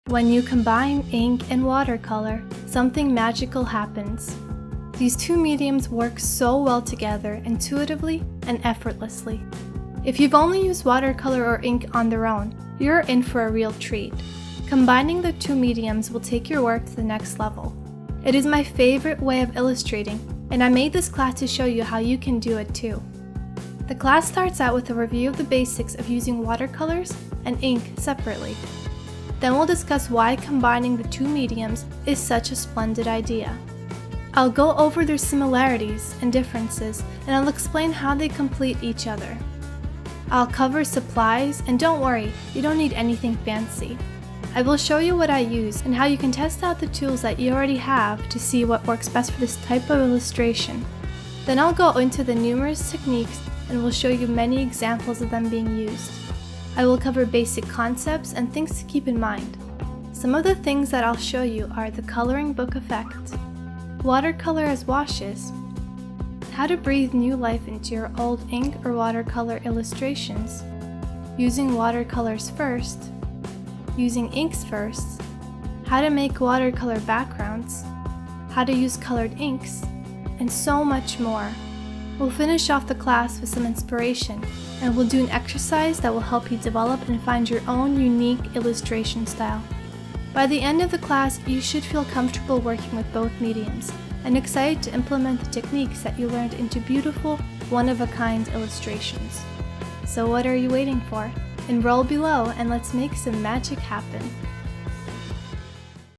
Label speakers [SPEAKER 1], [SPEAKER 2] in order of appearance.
[SPEAKER 1] When you combine ink and watercolor, something magical happens. These two mediums work so well together intuitively and effortlessly. If you've only used watercolor or ink on their own, you're in for a real treat. Combining the two mediums will take your work to the next level. It is my favorite way of illustrating, and I made this class to show you how you can do it too. The class starts out with a review of the basics of using watercolors and ink separately. Then we'll discuss why combining the two mediums is such a splendid idea. I'll go over their similarities and differences, and I'll explain how they complete each other. I'll cover supplies, and don't worry, you don't need anything fancy. I will show you what I use and how you can test out the tools that you already have to see what works best for this type of illustration. Then I'll go into the numerous techniques and will show you many examples of them being used. I will cover basic concepts and things to keep in mind. Some of the things that I'll show you are the coloring book effect, watercolor as washes, how to breathe new life into your old ink or watercolor illustrations, using watercolors first, using inks first, how to make watercolor backgrounds, how to use colored inks, and so much more. We'll finish off the class with some inspiration, and we'll do an exercise that will help you develop and find your own unique illustration style. By the end of the class, you should feel comfortable working with both mediums and excited to implement the techniques that you learned into beautiful, one-of-a-kind illustrations. So what are you waiting for? Enroll below and let's make some magic happen.